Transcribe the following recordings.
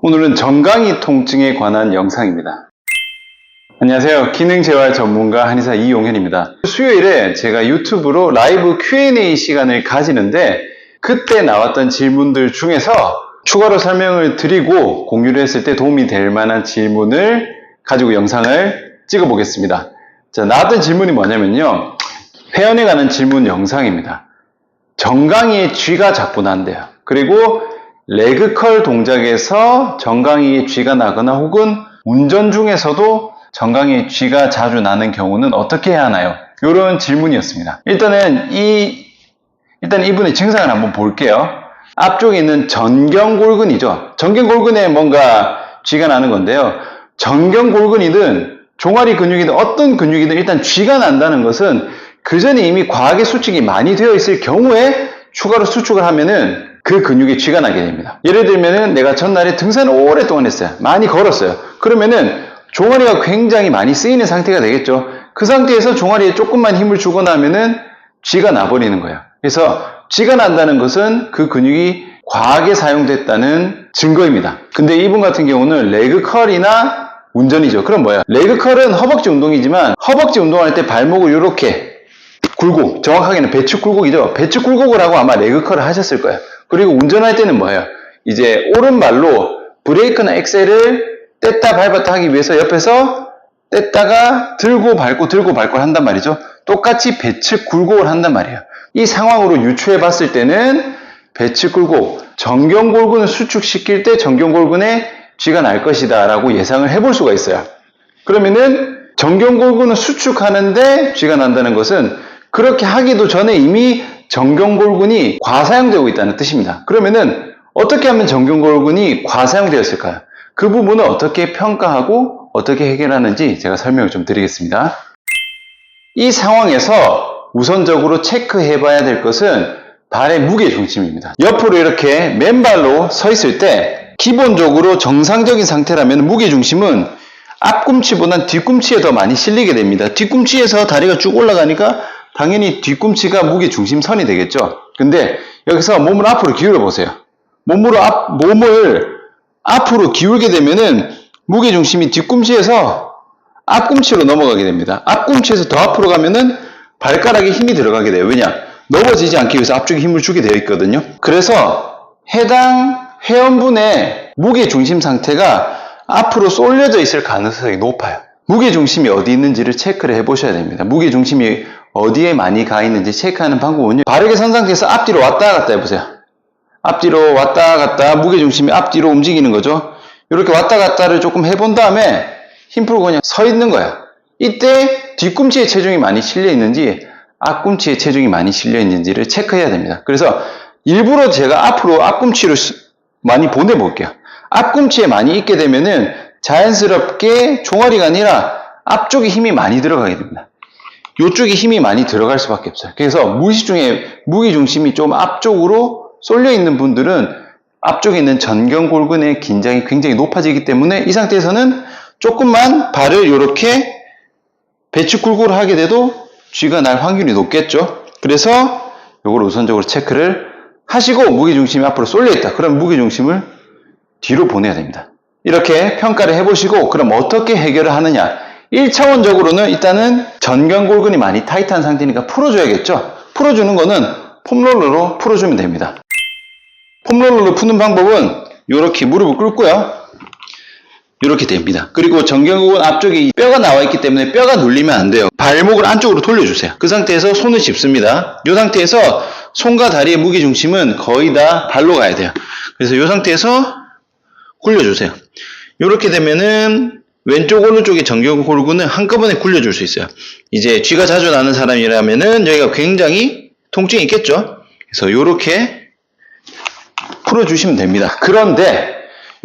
오늘은 정강이 통증에 관한 영상입니다. 안녕하세요. 기능재활 전문가 한의사 이용현입니다. 수요일에 제가 유튜브로 라이브 Q&A 시간을 가지는데 그때 나왔던 질문들 중에서 추가로 설명을 드리고 공유를 했을 때 도움이 될 만한 질문을 가지고 영상을 찍어 보겠습니다. 자, 나왔던 질문이 뭐냐면요. 회원에 관한 질문 영상입니다. 정강이의 쥐가 자꾸 난대요. 그리고 레그컬 동작에서 정강이의 쥐가 나거나 혹은 운전 중에서도 정강이의 쥐가 자주 나는 경우는 어떻게 해야 하나요? 이런 질문이었습니다. 일단 이분의 증상을 한번 볼게요. 앞쪽에 있는 전경골근이죠. 전경골근에 뭔가 쥐가 나는 건데요. 전경골근이든 종아리 근육이든 어떤 근육이든 일단 쥐가 난다는 것은 그 전에 이미 과하게 수축이 많이 되어 있을 경우에 추가로 수축을 하면은 그 근육에 쥐가 나게 됩니다. 예를 들면은 내가 전날에 등산을 오랫동안 했어요. 많이 걸었어요. 그러면은 종아리가 굉장히 많이 쓰이는 상태가 되겠죠. 그 상태에서 종아리에 조금만 힘을 주거나 하면은 쥐가 나버리는 거예요. 그래서 쥐가 난다는 것은 그 근육이 과하게 사용됐다는 증거입니다. 근데 이분 같은 경우는 레그컬이나 운전이죠. 그럼 뭐야? 레그컬은 허벅지 운동이지만 허벅지 운동할 때 발목을 이렇게 굴곡, 정확하게는 배축 굴곡이죠. 배축 굴곡을 하고 아마 레그컬을 하셨을 거예요. 그리고 운전할 때는 뭐예요? 이제 오른발로 브레이크나 엑셀을 뗐다 밟았다 하기 위해서 옆에서 뗐다가 들고 밟고 한단 말이죠. 똑같이 배측 굴곡을 한단 말이에요. 이 상황으로 유추해 봤을 때는 배측 굴곡, 정경골근을 수축시킬 때 정경골근에 쥐가 날 것이다 라고 예상을 해볼 수가 있어요. 그러면은 정경골근을 수축하는데 쥐가 난다는 것은 그렇게 하기도 전에 이미 정경골근이 과사용되고 있다는 뜻입니다. 그러면은 어떻게 하면 정경골근이 과사용되었을까요? 그 부분을 어떻게 평가하고 어떻게 해결하는지 제가 설명을 좀 드리겠습니다. 이 상황에서 우선적으로 체크해 봐야 될 것은 발의 무게 중심입니다. 옆으로 이렇게 맨발로 서 있을 때 기본적으로 정상적인 상태라면 무게 중심은 앞꿈치보단 뒤꿈치에 더 많이 실리게 됩니다. 뒤꿈치에서 다리가 쭉 올라가니까 당연히 뒤꿈치가 무게 중심선이 되겠죠. 근데 여기서 몸을 앞으로 기울여 보세요. 몸을 앞으로 기울게 되면은 무게 중심이 뒤꿈치에서 앞꿈치로 넘어가게 됩니다. 앞꿈치에서 더 앞으로 가면은 발가락에 힘이 들어가게 돼요. 왜냐? 넘어지지 않기 위해서 앞쪽에 힘을 주게 되어 있거든요. 그래서 해당 회원분의 무게 중심 상태가 앞으로 쏠려져 있을 가능성이 높아요. 무게 중심이 어디 있는지를 체크를 해보셔야 됩니다. 무게 중심이 어디에 많이 가 있는지 체크하는 방법은요. 바르게 선 상태에서 앞뒤로 왔다 갔다 해보세요. 앞뒤로 왔다 갔다 무게 중심이 앞뒤로 움직이는 거죠. 이렇게 왔다 갔다를 조금 해본 다음에 힘 풀고 그냥 서 있는 거예요. 이때 뒤꿈치에 체중이 많이 실려 있는지 앞꿈치에 체중이 많이 실려 있는지를 체크해야 됩니다. 그래서 일부러 제가 앞으로 앞꿈치로 많이 보내볼게요. 앞꿈치에 많이 있게 되면은 자연스럽게 종아리가 아니라 앞쪽에 힘이 많이 들어가게 됩니다. 이쪽에 힘이 많이 들어갈 수밖에 없어요. 그래서 무의식 중에 무게 중심이 좀 앞쪽으로 쏠려 있는 분들은 앞쪽에 있는 전경골근의 긴장이 굉장히 높아지기 때문에 이 상태에서는 조금만 발을 이렇게 배축 굴곡을 하게 돼도 쥐가 날 확률이 높겠죠. 그래서 이걸 우선적으로 체크를 하시고 무게 중심이 앞으로 쏠려 있다. 그럼 무게 중심을 뒤로 보내야 됩니다. 이렇게 평가를 해보시고 그럼 어떻게 해결을 하느냐. 1차원적으로는 일단은 전경골근이 많이 타이트한 상태니까 풀어줘야겠죠. 풀어주는 거는 폼롤러로 풀어주면 됩니다. 폼롤러로 푸는 방법은 이렇게 무릎을 꿇고요. 이렇게 됩니다. 그리고 전경골근 앞쪽에 뼈가 나와 있기 때문에 뼈가 눌리면 안 돼요. 발목을 안쪽으로 돌려주세요. 그 상태에서 손을 짚습니다. 이 상태에서 손과 다리의 무게 중심은 거의 다 발로 가야 돼요. 그래서 이 상태에서 굴려주세요. 이렇게 되면은 왼쪽 오른쪽의 전경골근은 한꺼번에 굴려줄 수 있어요. 이제 쥐가 자주 나는 사람이라면은 여기가 굉장히 통증이 있겠죠. 그래서 이렇게 풀어주시면 됩니다. 그런데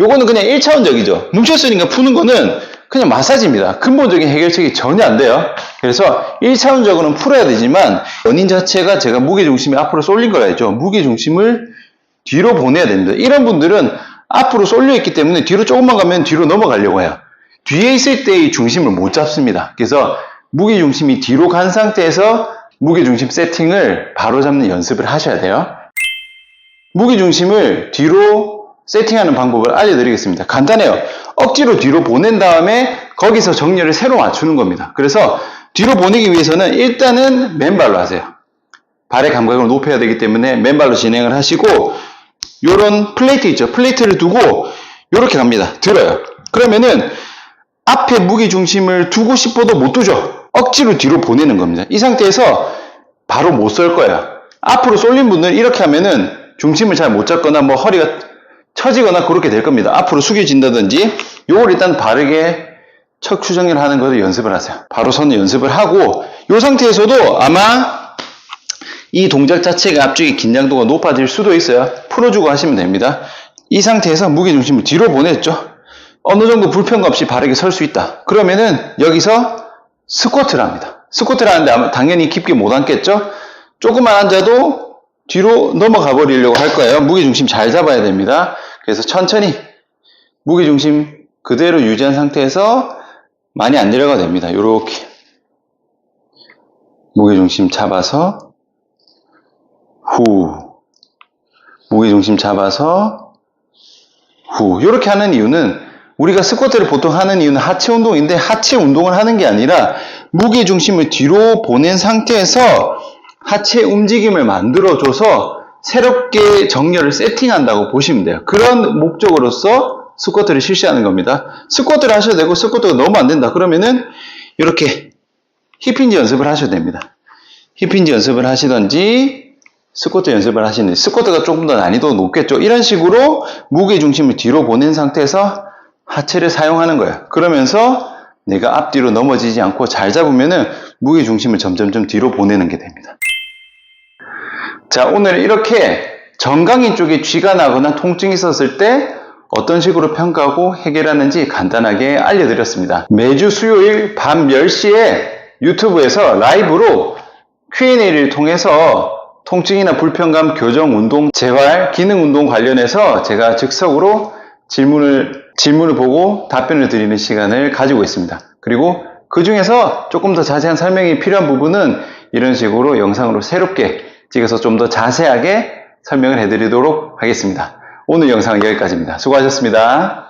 요거는 그냥 1차원적이죠. 뭉쳤으니까 푸는 거는 그냥 마사지입니다. 근본적인 해결책이 전혀 안 돼요. 그래서 1차원적으로는 풀어야 되지만 원인 자체가 제가 무게중심이 앞으로 쏠린 거라죠. 무게중심을 뒤로 보내야 됩니다. 이런 분들은 앞으로 쏠려 있기 때문에 뒤로 조금만 가면 뒤로 넘어가려고 해요. 뒤에 있을 때의 중심을 못 잡습니다. 그래서 무게중심이 뒤로 간 상태에서 무게중심 세팅을 바로 잡는 연습을 하셔야 돼요. 무게중심을 뒤로 세팅하는 방법을 알려드리겠습니다. 간단해요. 억지로 뒤로 보낸 다음에 거기서 정렬을 새로 맞추는 겁니다. 그래서 뒤로 보내기 위해서는 일단은 맨발로 하세요. 발의 감각을 높여야 되기 때문에 맨발로 진행을 하시고, 요런 플레이트 있죠. 플레이트를 두고 요렇게 갑니다. 들어요. 그러면은 앞에 무게 중심을 두고 싶어도 못 두죠. 억지로 뒤로 보내는 겁니다. 이 상태에서 바로 못 쏠 거예요. 앞으로 쏠린 분들은 이렇게 하면은 중심을 잘 못 잡거나 뭐 허리가 처지거나 그렇게 될 겁니다. 앞으로 숙여진다든지. 요걸 일단 바르게 척추 정렬하는 것을 연습을 하세요. 바로 서는 연습을 하고, 이 상태에서도 아마 이 동작 자체가 앞쪽에 긴장도가 높아질 수도 있어요. 풀어주고 하시면 됩니다. 이 상태에서 무게중심을 뒤로 보냈죠. 어느 정도 불편감 없이 바르게 설 수 있다. 그러면은 여기서 스쿼트를 합니다. 스쿼트를 하는데 당연히 깊게 못 앉겠죠. 조금만 앉아도 뒤로 넘어가 버리려고 할 거예요. 무게중심 잘 잡아야 됩니다. 그래서 천천히 무게중심 그대로 유지한 상태에서 많이 안 내려가도 됩니다. 요렇게 무게중심 잡아서 후, 무게중심 잡아서 후. 요렇게 하는 이유는, 우리가 스쿼트를 보통 하는 이유는 하체 운동인데, 하체 운동을 하는 게 아니라 무게중심을 뒤로 보낸 상태에서 하체 움직임을 만들어줘서 새롭게 정렬을 세팅한다고 보시면 돼요. 그런 목적으로서 스쿼트를 실시하는 겁니다. 스쿼트를 하셔도 되고, 스쿼트가 너무 안 된다 그러면은 이렇게 힙힌지 연습을 하셔도 됩니다. 힙힌지 연습을 하시던지 스쿼트 연습을 하시는지, 스쿼트가 조금 더 난이도가 높겠죠. 이런 식으로 무게중심을 뒤로 보낸 상태에서 하체를 사용하는 거예요. 그러면서 내가 앞뒤로 넘어지지 않고 잘 잡으면은 무게중심을 점점점 뒤로 보내는 게 됩니다. 자, 오늘 이렇게 정강이 쪽에 쥐가 나거나 통증이 있었을 때 어떤 식으로 평가하고 해결하는지 간단하게 알려드렸습니다. 매주 수요일 밤 10시에 유튜브에서 라이브로 Q&A를 통해서 통증이나 불편감, 교정, 운동, 재활, 기능 운동 관련해서 제가 즉석으로 질문을 보고 답변을 드리는 시간을 가지고 있습니다. 그리고 그 중에서 조금 더 자세한 설명이 필요한 부분은 이런 식으로 영상으로 새롭게 찍어서 좀 더 자세하게 설명을 해드리도록 하겠습니다. 오늘 영상은 여기까지입니다. 수고하셨습니다.